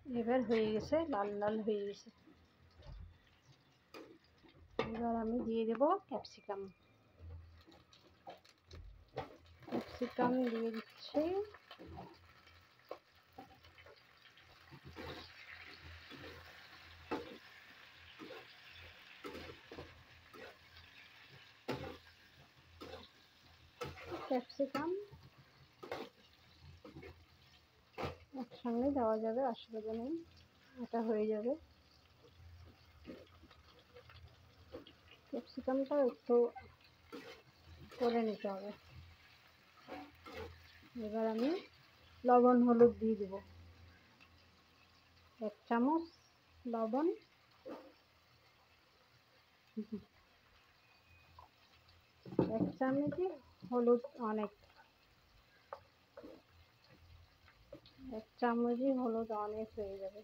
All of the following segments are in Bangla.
এবার হয়ে গেছে, লাল লাল হয়ে গেছে। এবার আমি দিয়ে দেব ক্যাপসিকাম। ক্যাপসিকাম দিয়ে দিচ্ছি। ক্যাপসিকাম একসঙ্গে দেওয়া যাবে, অসুবিধা নেই, এটা হয়ে যাবে। ক্যাপসিকামটাও একটু করে নিতে হবে। এবার আমি লবণ হলুদ দিয়ে দেব, 1 চামচ লবণ, 1 চামচই হলুদ, অনেক 1 চামচই হলুদ অনেক হয়ে যাবে,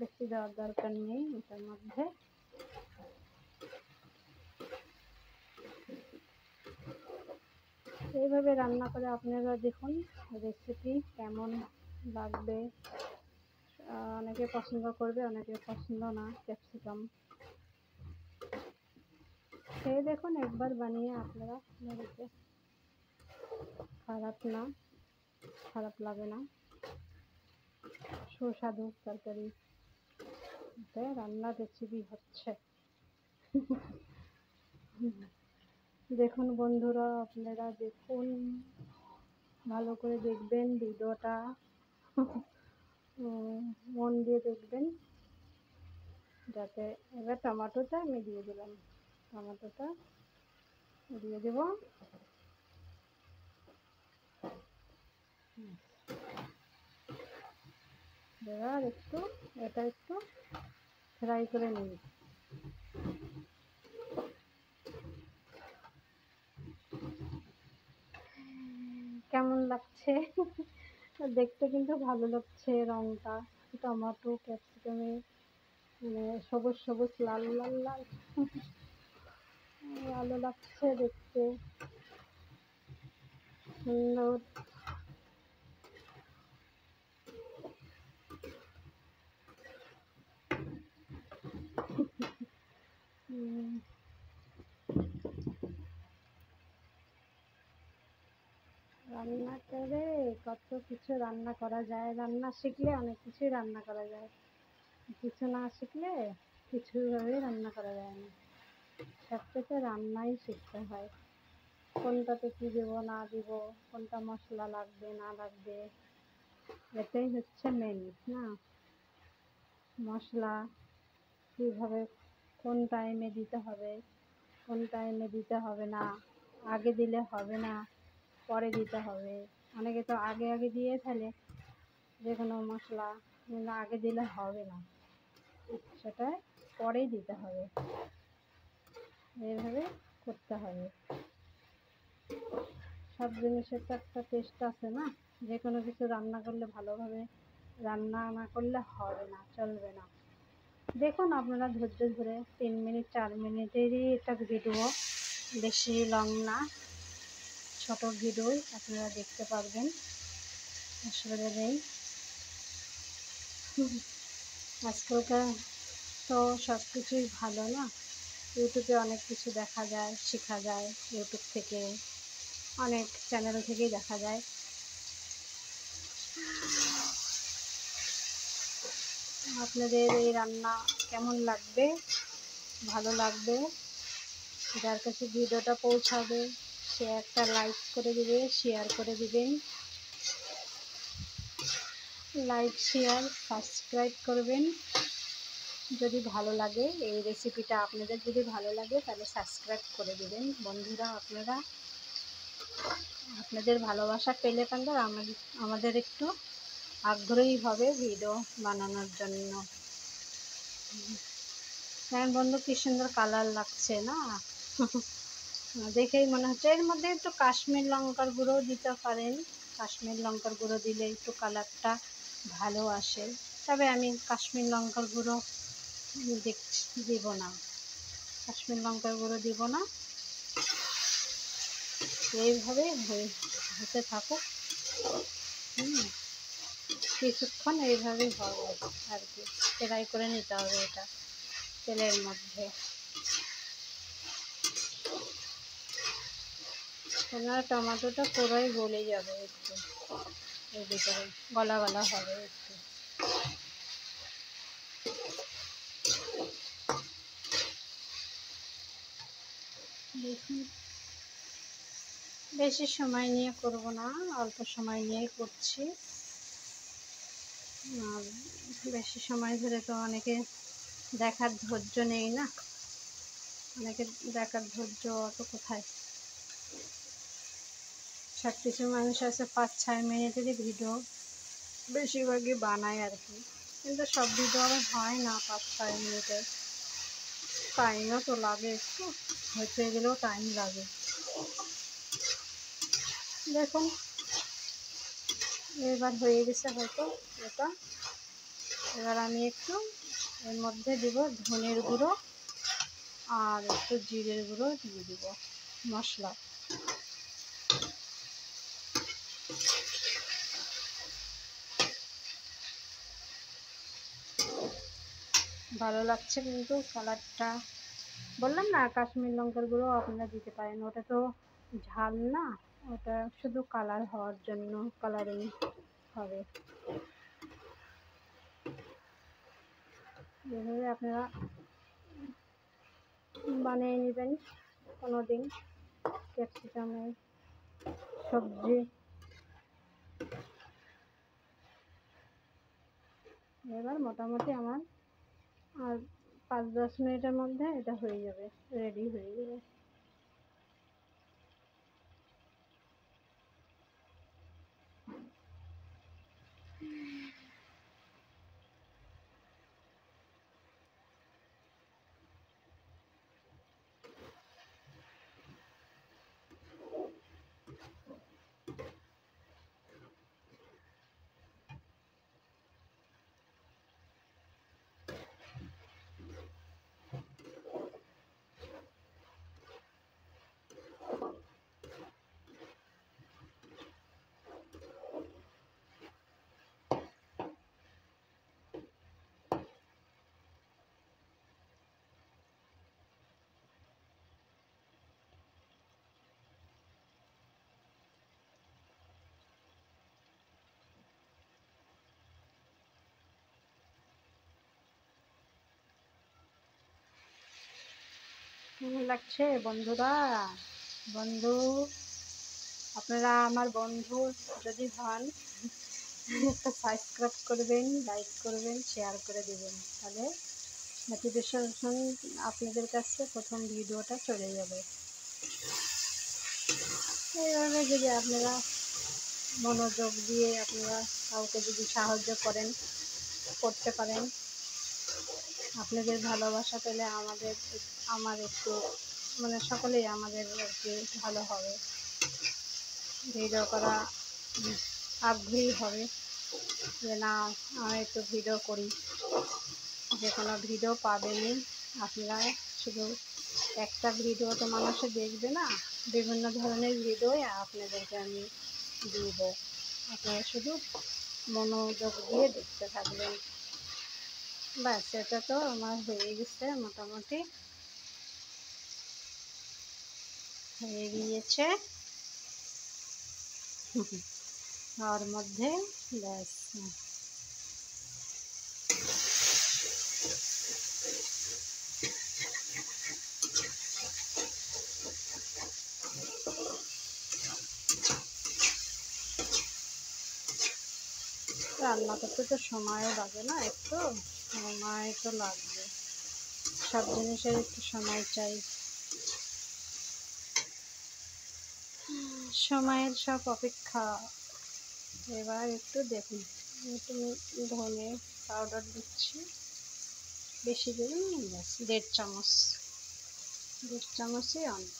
বেশি দেওয়ার দরকার নেই এটার মধ্যে। এইভাবে রান্না করে আপনারা দেখুন রেসিপি কেমন লাগবে। অনেকে পছন্দ করবে, অনেকে পছন্দ না ক্যাপসিকাম। খেয়ে দেখুন একবার বানিয়ে আপনারা, বাড়িতে খারাপ না, খারাপ লাগে না, সুস্বাদু তরকারি। রান্নার রেসিপি হচ্ছে দেখুন বন্ধুরা, আপনারা দেখুন, ভালো করে দেখবেন ভিডিওটা, মন দিয়ে দেখবেন যাতে। এবার টমেটোটা আমি দিয়ে দিলাম, টমেটোটা দিয়ে দেব। এবার এটা একটু ফ্রাই করে নিই। কেমন লাগছে দেখতে? কিন্তু ভালো লাগছে রংটা, টমেটো ক্যাপসিকামে মানে সবুজ সবুজ লাল লাল লাল ভালো লাগছে দেখতে, সুন্দর। রান্না করে কত কিছু রান্না করা যায়, রান্না শিখলে অনেক কিছুই রান্না করা যায়, কিছু না শিখলে কিছুভাবেই রান্না করা যায় না। সবথেকে রান্নাই শিখতে হয়, কোনটাতে কী দেবো না দেবো, কোনটা মশলা লাগবে না লাগবে, এটাই হচ্ছে মেন না। মশলা কীভাবে কোন টাইমে দিতে হবে, কোন টাইমে দিতে হবে না, আগে দিলে হবে না পরে দিতে হবে। অনেকে তো আগে আগে দিয়ে ফেলে যে কোনো মশলা, কিন্তু আগে দিলে হবে না, সেটা পরেই দিতে হবে, এইভাবে করতে হবে। সব জিনিসের তো একটা টেস্ট আছে না, যে কোনো কিছু রান্না করলে ভালোভাবে রান্না না করলে হবে না, চলবে না। দেখুন আপনারা ধৈর্য ধরে 3 মিনিট 4 মিনিটেরই এটা ভিডিও, বেশি লং না, ছোট ভিডিওই আপনারা দেখতে পারবেন, অসুবিধা নেই। আজকালকার তো সব কিছুই ভালো না, ইউটিউবে অনেক কিছু দেখা যায়, শেখা যায়, ইউটিউব থেকে অনেক চ্যানেল থেকেই দেখা যায়। আপনাদের এই রান্না কেমন লাগবে, ভালো লাগবে, যার কাছে ভিডিওটা পৌঁছাবে সে একটা লাইক করে দিবে, শেয়ার করে দিবেন, লাইক শেয়ার সাবস্ক্রাইব করবেন। যদি ভালো লাগে এই রেসিপিটা, আপনাদের যদি ভালো লাগে তাহলে সাবস্ক্রাইব করে দেবেন বন্ধুরা। আপনাদের ভালোবাসা পেলে কিন্তু আমাদের একটু আগ্রহী হবে ভিডিও বানানোর জন্য। হ্যাঁ বন্ধু, কি সুন্দর কালার লাগছে না দেখেই মনে হচ্ছে। এর মধ্যে একটু কাশ্মীর লঙ্কার গুঁড়ো দিতে পারেন, কাশ্মীর লঙ্কার গুঁড়ো দিলে একটু কালারটা ভালো আসে, তবে আমি কাশ্মীর লঙ্কার গুঁড়ো দিব না, কাশ্মীর লঙ্কার গুঁড়ো দিব না। এইভাবে হতে থাকুক। কিছুক্ষণ এইভাবেই হবে আর কি, ফ্রাই করে নিতে হবে এটা তেলের মধ্যে। আপনার টমেটোটা পুরোই গলে যাবে একটু, এর ভিতরে গলা গলা হবে একটু। দেখুন, বেশি সময় নিয়ে করব না, অল্প সময় নিয়েই করছি। আর বেশি সময় ধরে তো অনেকে দেখার ধৈর্য নেই না, অনেকে দেখার ধৈর্য অত কোথায়। সব কিছু মানুষ আছে 5-6 মিনিটেরই ভিডিও বেশিরভাগই বানায় আর কি, কিন্তু সব ভিডিও আবার হয় না 5-6 মিনিটের। টাইমও তো লাগে একটু, হতে গেলেও টাইম লাগে। দেখুন এবার হয়ে গেছে হয়তো এটা। এবার আমি একটু এর মধ্যে দিব ধনের গুঁড়ো আর একটু জিরের গুঁড়ো দিয়ে দিব মশলা। ভালো লাগছে কিন্তু কালারটা, বললাম না কাশ্মীর লঙ্কার গুঁড়ো আপনারা দিতে পারেন, ওটা তো ঝাল না, ওটা শুধু কালার হওয়ার জন্য, কালারিং হবে। এভাবে আপনারা বানিয়ে নেবেন কোনো দিন ক্যাপসিকামের সবজি। এবার মোটামুটি আমার আর 5-10 মিনিটের মধ্যে এটা হয়ে যাবে, রেডি হয়ে যাবে। কেমন লাগছে বন্ধুরা? বন্ধু, আপনারা আমার বন্ধু যদি হন একটা সাবস্ক্রাইব করবেন, লাইক করবেন, শেয়ার করে দেবেন, তাহলে নোটিফিকেশন আপনাদের কাছে প্রথম ভিডিওটা চলে যাবে। এইভাবে যদি আপনারা মনোযোগ দিয়ে আপনারা কাউকে যদি সাহায্য করেন, করতে পারেন, আপনাদের ভালোবাসা পেলে আমার একটু মানে সকলেই আমাদের আর কি ভালো হবে, ভিডিও করা আগ্রহী হবে যে না আমি একটু ভিডিও করি। যে কোনো ভিডিও পাবেনই আপনারা, শুধু একটা ভিডিও তো মানুষে দেখবে না, বিভিন্ন ধরনের ভিডিওই আপনাদেরকে আমি দিব, আপনারা শুধু মনোযোগ দিয়ে দেখতে থাকবেন। ব্যাস, এটা তো আমার হয়ে গেছে, মোটামুটি হয়ে গিয়েছে। আর মধ্যে ব্যাস রান্না করতে তো সময়ও লাগে না, একটু সময় তো লাগবে, সব জিনিসের একটু সময় চাই। সময়ের সব অপেক্ষা। এবার একটু দেখুন, একটু ধনে পাউডার দিচ্ছি, বেশি দেবেন না, ব্যাস 1.5 চামচ, 1.5 চামচই অনেক।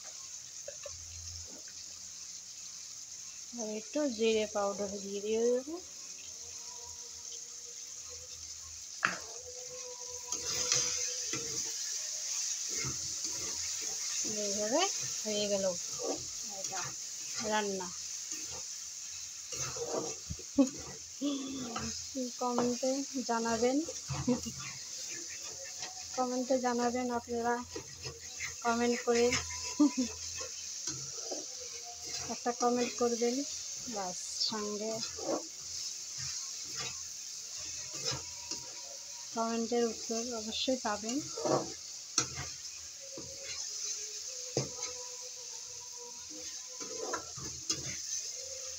আর একটু জিরে পাউডার দিয়ে দেবো। এইভাবে হয়ে গেল এটা রান্না। কমেন্টে জানাবেন। কমেন্টে জানাবেন আপনারা, কমেন্ট করে একটা কমেন্ট করবেন, বাস সঙ্গে কমেন্টের উত্তর অবশ্যই পাবেন।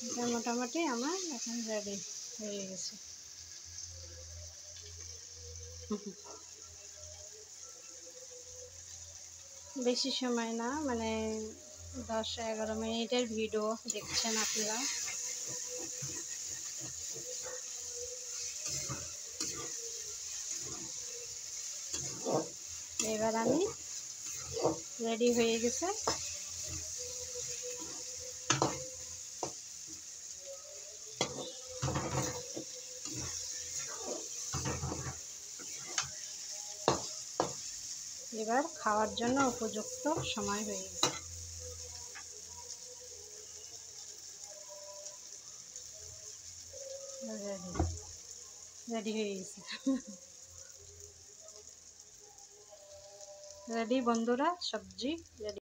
এটা মোটামুটি আমার এখন রেডি হয়ে গেছে। বেশি সময় না, মানে 10-11 মিনিটের ভিডিও দেখছেন আপনারা। এবার আমি রেডি হয়ে গেছে। এবার খাওয়ার জন্য উপযুক্ত সময় হয়ে গেছে। রেডি হয়ে গেছে। রেডি বন্ধুরা, সবজি রেডি।